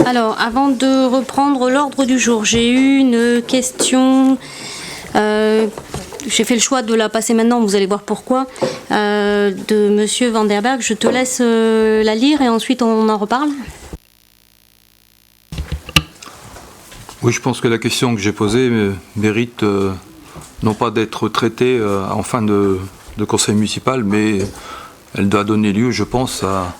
Alors, avant de reprendre l'ordre du jour, j'ai eu une question. J'ai fait le choix de la passer maintenant, vous allez voir pourquoi, de Monsieur Vanderberg. Je te laisse la lire et ensuite on en reparle. Oui, je pense que la question que j'ai posée mérite non pas d'être traitée en fin de conseil municipal, mais elle doit donner lieu, je pense, à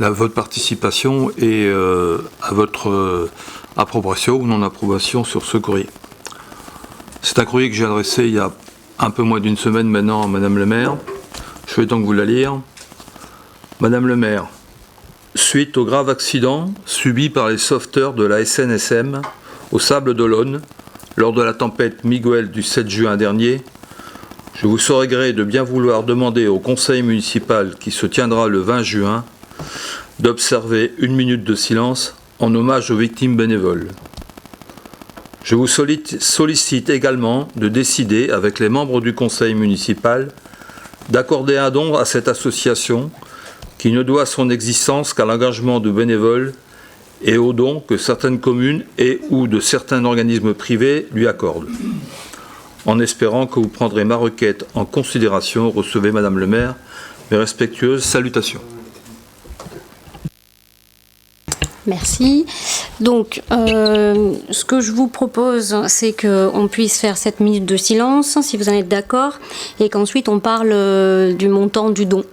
votre participation et à votre approbation ou non-approbation sur ce courrier. C'est un courrier que j'ai adressé il y a un peu moins d'une semaine maintenant à Madame le maire. Je vais donc vous la lire. Madame le maire, suite au grave accident subi par les sauveteurs de la SNSM au Sable d'Olonne lors de la tempête Miguel du 7 juin dernier, je vous saurai gré de bien vouloir demander au conseil municipal qui se tiendra le 20 juin d'observer 1 minute de silence en hommage aux victimes bénévoles. Je vous sollicite également de décider avec les membres du conseil municipal d'accorder un don à cette association qui ne doit son existence qu'à l'engagement de bénévoles et aux dons que certaines communes et ou de certains organismes privés lui accordent. En espérant que vous prendrez ma requête en considération, recevez Madame le maire mes respectueuses salutations. Merci. Donc, ce que je vous propose, c'est qu'on puisse faire 7 minutes de silence, si vous en êtes d'accord, et qu'ensuite on parle du montant du don,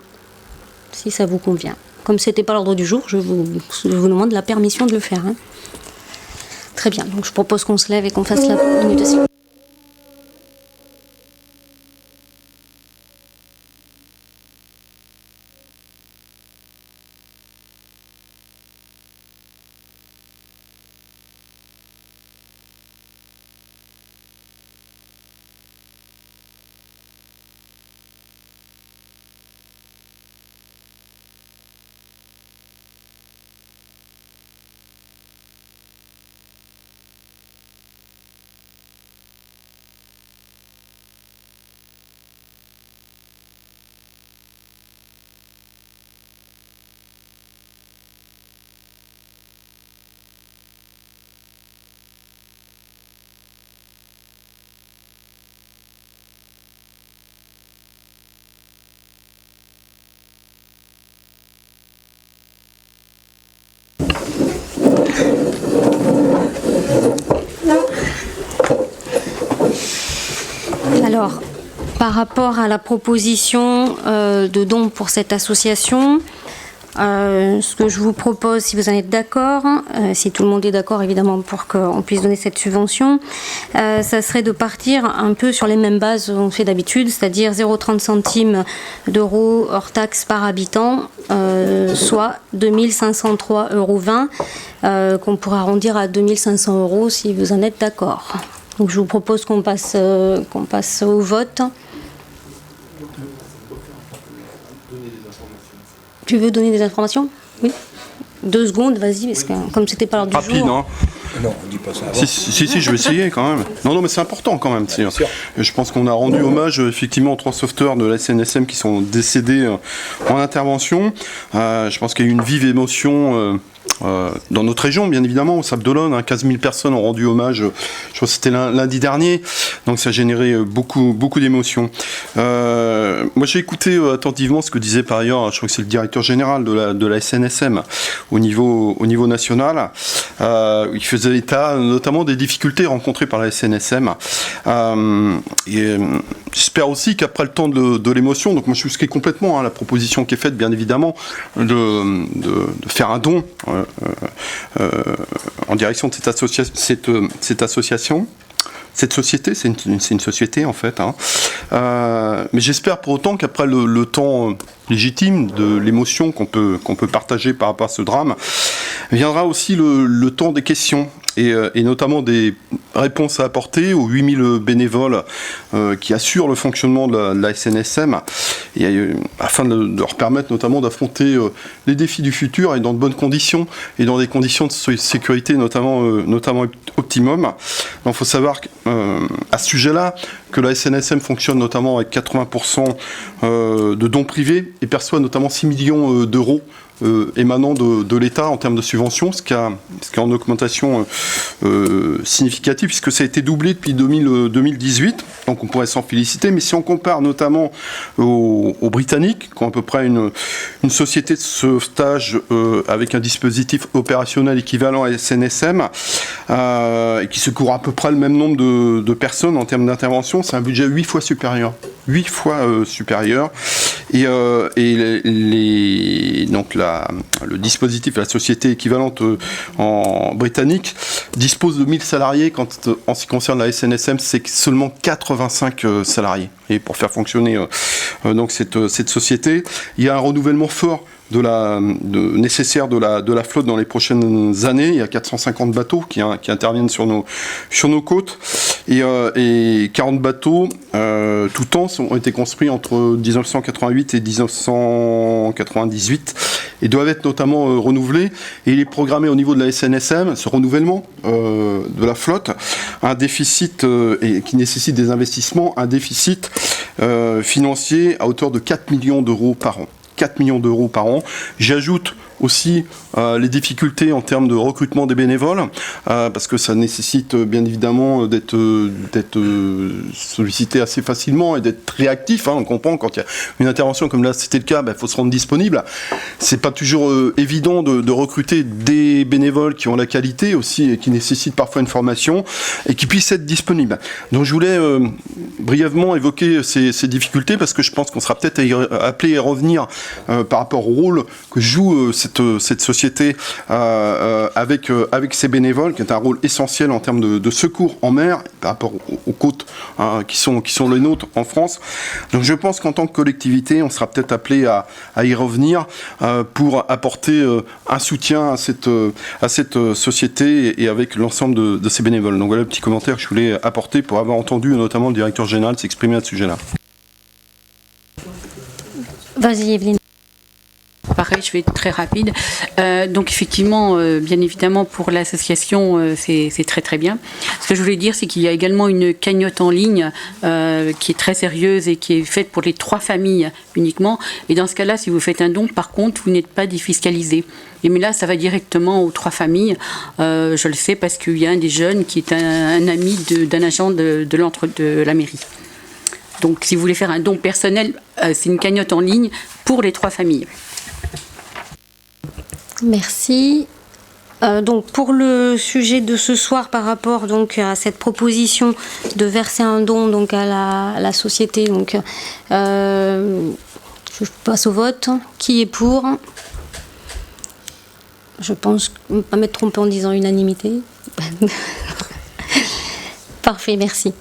si ça vous convient. Comme ce n'était pas l'ordre du jour, je vous demande la permission de le faire. Hein. Très bien, donc je propose qu'on se lève et qu'on fasse la minute de silence. Alors, par rapport à la proposition de don pour cette association, ce que je vous propose, si vous en êtes d'accord, si tout le monde est d'accord évidemment pour qu'on puisse donner cette subvention, ça serait de partir un peu sur les mêmes bases qu'on fait d'habitude, c'est-à-dire 0,30 centimes d'euros hors taxe par habitant, soit 2503,20 €, qu'on pourra arrondir à 2500 € si vous en êtes d'accord. Donc je vous propose qu'on passe au vote. Tu veux donner des informations ? Oui. 2 secondes, vas-y, parce que comme c'était pas l'ordre du jour. Rapide, hein. Non, on dit pas ça. Si, je vais essayer quand même. Non, mais c'est important quand même. Je pense qu'on a rendu hommage effectivement aux 3 sauveteurs de la SNSM qui sont décédés en intervention. Je pense qu'il y a eu une vive émotion dans notre région, bien évidemment, au Sable d'Olonne, 15 000 personnes ont rendu hommage, je crois que c'était lundi dernier, donc ça a généré beaucoup d'émotions. Moi j'ai écouté attentivement ce que disait par ailleurs, je crois que c'est le directeur général de la SNSM au niveau national. Il faisait état notamment des difficultés rencontrées par la SNSM. J'espère aussi qu'après le temps de l'émotion, donc moi je souscris complètement la proposition qui est faite, bien évidemment, de faire un don en direction de cette association. Cette société, c'est une société en fait. Mais j'espère pour autant qu'après le temps légitime de l'émotion qu'on peut partager par rapport à ce drame, viendra aussi le temps des questions et notamment des réponses à apporter aux 8000 bénévoles qui assurent le fonctionnement de la SNSM afin de leur permettre notamment d'affronter les défis du futur et dans de bonnes conditions et dans des conditions de sécurité notamment optimum. Donc il faut savoir à ce sujet-là que la SNSM fonctionne notamment avec 80% de dons privés et perçoit notamment 6 millions d'euros émanant de l'État en termes de subventions, ce qui est en augmentation significative, puisque ça a été doublé depuis 2018, donc on pourrait s'en féliciter. Mais si on compare notamment aux Britanniques, qui ont à peu près une société de sauvetage avec un dispositif opérationnel équivalent à SNSM, et qui secourt à peu près le même nombre de personnes en termes d'intervention, c'est un budget 8 fois supérieur. 8 fois supérieur. Et donc le dispositif, la société équivalente en britannique, dispose de 1000 salariés, quand en ce qui concerne la SNSM, c'est seulement 85 salariés. Et pour faire fonctionner donc cette société, il y a un renouvellement fort nécessaire de la flotte dans les prochaines années. Il y a 450 bateaux qui interviennent sur nos côtes, et 40 bateaux tout temps ont été construits entre 1988 et 1998 et doivent être notamment renouvelés. Et il est programmé au niveau de la SNSM, ce renouvellement de la flotte, un déficit et qui nécessite des investissements, un déficit financier à hauteur de 4 millions d'euros par an. 4 millions d'euros par an. J'ajoute aussi les difficultés en termes de recrutement des bénévoles, parce que ça nécessite bien évidemment d'être sollicité assez facilement et d'être réactif. On comprend quand il y a une intervention comme là, c'était le cas, il faut se rendre disponible. C'est pas toujours évident de recruter des bénévoles qui ont la qualité aussi et qui nécessitent parfois une formation et qui puissent être disponibles. Donc je voulais brièvement évoquer ces difficultés, parce que je pense qu'on sera peut-être appelé à revenir par rapport au rôle que joue cette société avec ses bénévoles, qui est un rôle essentiel en termes de secours en mer par rapport aux côtes qui sont les nôtres en France. Donc je pense qu'en tant que collectivité, on sera peut-être appelé à y revenir pour apporter un soutien à cette société et avec l'ensemble de ses bénévoles. Donc voilà le petit commentaire que je voulais apporter pour avoir entendu notamment le directeur général s'exprimer à ce sujet-là. Vas-y, Evelyne. Pareil, je vais être très rapide. Donc effectivement, bien évidemment, pour l'association, c'est très très bien. Ce que je voulais dire, c'est qu'il y a également une cagnotte en ligne qui est très sérieuse et qui est faite pour les 3 familles uniquement. Et dans ce cas-là, si vous faites un don, par contre, vous n'êtes pas défiscalisé. Mais là, ça va directement aux 3 familles. Je le sais parce qu'il y a un des jeunes qui est un ami d'un agent de la mairie. Donc si vous voulez faire un don personnel, c'est une cagnotte en ligne pour les 3 familles. Merci. Donc pour le sujet de ce soir, par rapport donc à cette proposition de verser un don donc à la société, donc je passe au vote. Qui est pour? Je pense ne pas m'être trompée en disant unanimité. Parfait, merci.